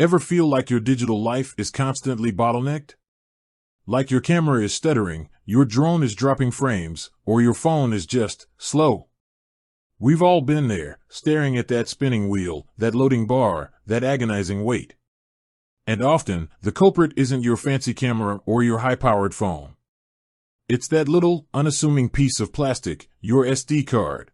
Ever feel like your digital life is constantly bottlenecked? Like your camera is stuttering, your drone is dropping frames, or your phone is just slow? We've all been there, staring at that spinning wheel, that loading bar, that agonizing wait. And often, the culprit isn't your fancy camera or your high-powered phone. It's that little, unassuming piece of plastic, your SD card.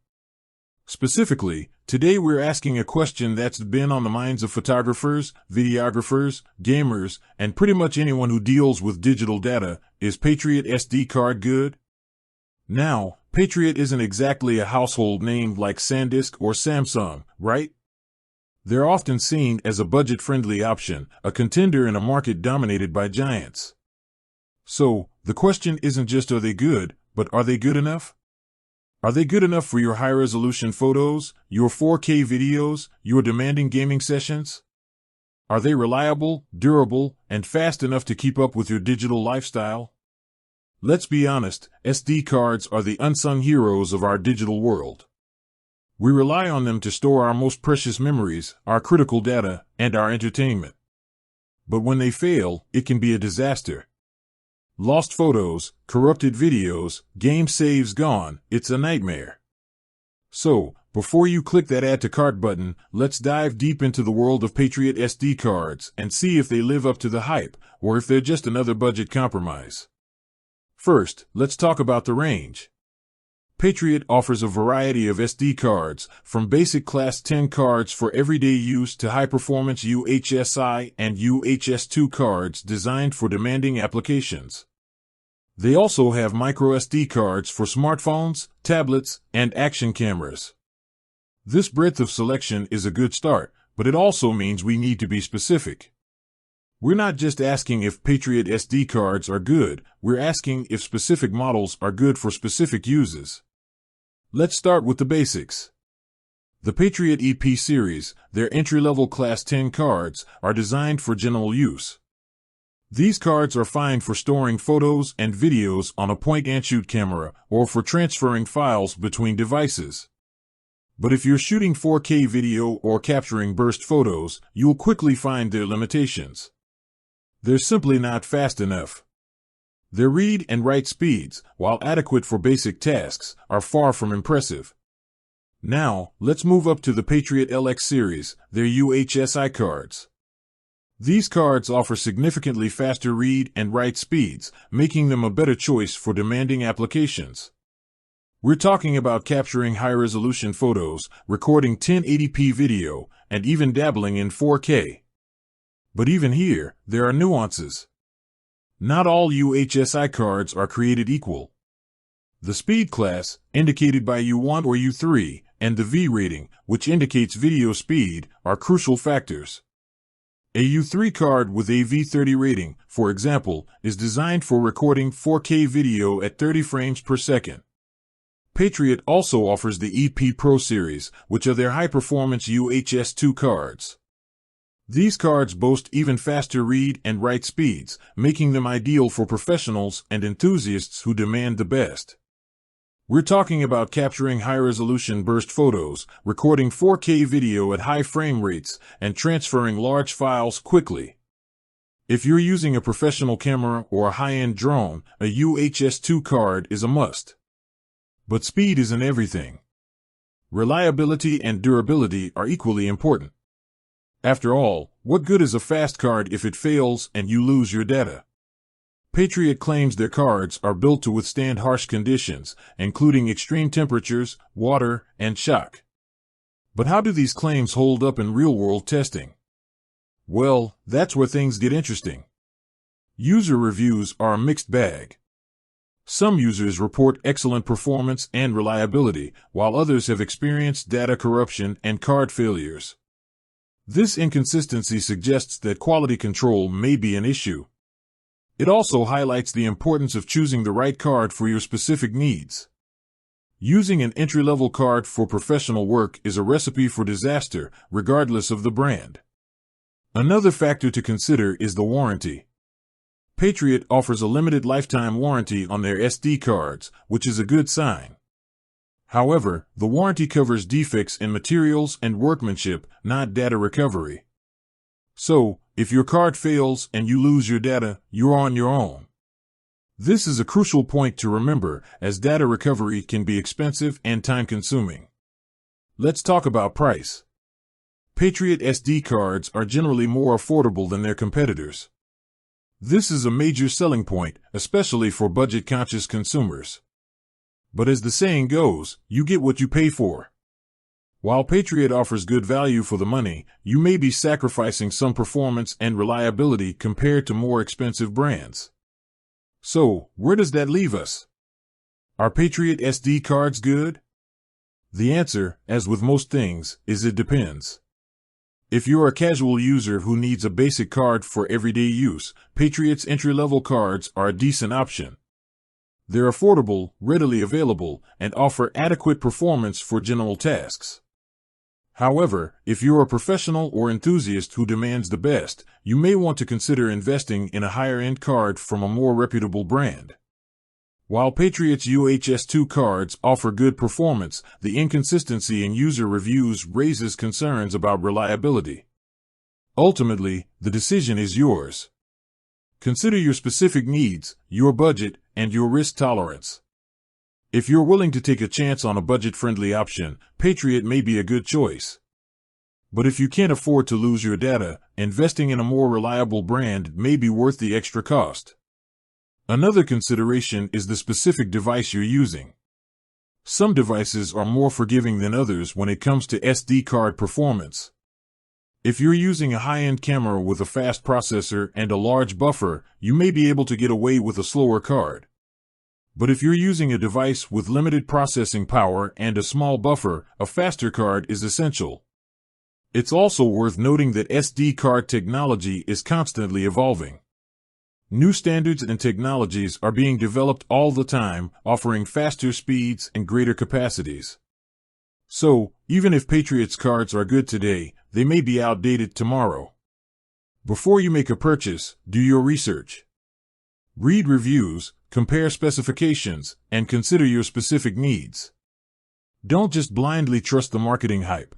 Specifically, today we're asking a question that's been on the minds of photographers, videographers, gamers, and pretty much anyone who deals with digital data: is Patriot SD card good? Now, Patriot isn't exactly a household name like SanDisk or Samsung, right? They're often seen as a budget-friendly option, a contender in a market dominated by giants. So, the question isn't just are they good, but are they good enough? Are they good enough for your high-resolution photos, your 4K videos, your demanding gaming sessions? Are they reliable, durable, and fast enough to keep up with your digital lifestyle? Let's be honest, SD cards are the unsung heroes of our digital world. We rely on them to store our most precious memories, our critical data, and our entertainment. But when they fail, it can be a disaster. Lost photos, corrupted videos, game saves gone, it's a nightmare. So, before you click that Add to Cart button, let's dive deep into the world of Patriot SD cards and see if they live up to the hype, or if they're just another budget compromise. First, let's talk about the range. Patriot offers a variety of SD cards, from basic Class 10 cards for everyday use to high-performance UHSI and UHS-2 cards designed for demanding applications. They also have microSD cards for smartphones, tablets, and action cameras. This breadth of selection is a good start, but it also means we need to be specific. We're not just asking if Patriot SD cards are good, we're asking if specific models are good for specific uses. Let's start with the basics. The Patriot EP series, their entry-level Class 10 cards, are designed for general use. These cards are fine for storing photos and videos on a point-and-shoot camera or for transferring files between devices. But if you're shooting 4K video or capturing burst photos, you'll quickly find their limitations. They're simply not fast enough. Their read and write speeds, while adequate for basic tasks, are far from impressive. Now, let's move up to the Patriot LX series, their UHSI cards. These cards offer significantly faster read and write speeds, making them a better choice for demanding applications. We're talking about capturing high-resolution photos, recording 1080p video, and even dabbling in 4K. But even here, there are nuances. Not all UHSI cards are created equal. The speed class, indicated by U1 or U3, and the V rating, which indicates video speed, are crucial factors. A U3 card with a V30 rating, for example, is designed for recording 4K video at 30 frames per second. Patriot also offers the EP Pro series, which are their high-performance UHS-2 cards. These cards boast even faster read and write speeds, making them ideal for professionals and enthusiasts who demand the best. We're talking about capturing high-resolution burst photos, recording 4K video at high frame rates, and transferring large files quickly. If you're using a professional camera or a high-end drone, a UHS-2 card is a must. But speed isn't everything. Reliability and durability are equally important. After all, what good is a fast card if it fails and you lose your data? Patriot claims their cards are built to withstand harsh conditions, including extreme temperatures, water, and shock. But how do these claims hold up in real-world testing? Well, that's where things get interesting. User reviews are a mixed bag. Some users report excellent performance and reliability, while others have experienced data corruption and card failures. This inconsistency suggests that quality control may be an issue. It also highlights the importance of choosing the right card for your specific needs. Using an entry-level card for professional work is a recipe for disaster, regardless of the brand. Another factor to consider is the warranty. Patriot offers a limited lifetime warranty on their SD cards, which is a good sign. However, the warranty covers defects in materials and workmanship, not data recovery. So, if your card fails and you lose your data, you're on your own. This is a crucial point to remember, as data recovery can be expensive and time-consuming. Let's talk about price. Patriot SD cards are generally more affordable than their competitors. This is a major selling point, especially for budget-conscious consumers. But as the saying goes, you get what you pay for. While Patriot offers good value for the money, you may be sacrificing some performance and reliability compared to more expensive brands. So, where does that leave us? Are Patriot SD cards good? The answer, as with most things, is it depends. If you're a casual user who needs a basic card for everyday use, Patriot's entry-level cards are a decent option. They're affordable, readily available, and offer adequate performance for general tasks. However, if you're a professional or enthusiast who demands the best, you may want to consider investing in a higher-end card from a more reputable brand. While Patriot's UHS-2 cards offer good performance, the inconsistency in user reviews raises concerns about reliability. Ultimately, the decision is yours. Consider your specific needs, your budget, and your risk tolerance. If you're willing to take a chance on a budget-friendly option, Patriot may be a good choice. But if you can't afford to lose your data, investing in a more reliable brand may be worth the extra cost. Another consideration is the specific device you're using. Some devices are more forgiving than others when it comes to SD card performance. If you're using a high-end camera with a fast processor and a large buffer, you may be able to get away with a slower card. But if you're using a device with limited processing power and a small buffer, a faster card is essential. It's also worth noting that SD card technology is constantly evolving. New standards and technologies are being developed all the time, offering faster speeds and greater capacities. So, even if Patriot's cards are good today, they may be outdated tomorrow. Before you make a purchase, do your research. Read reviews, compare specifications, and consider your specific needs. Don't just blindly trust the marketing hype.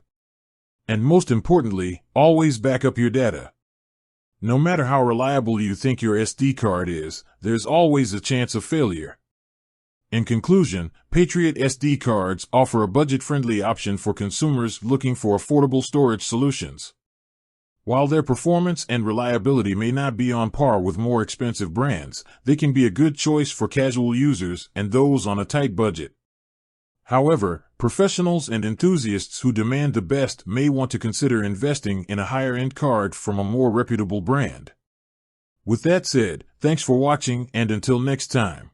And most importantly, always back up your data. No matter how reliable you think your SD card is, there's always a chance of failure. In conclusion, Patriot SD cards offer a budget-friendly option for consumers looking for affordable storage solutions. While their performance and reliability may not be on par with more expensive brands, they can be a good choice for casual users and those on a tight budget. However, professionals and enthusiasts who demand the best may want to consider investing in a higher-end card from a more reputable brand. With that said, thanks for watching, and until next time.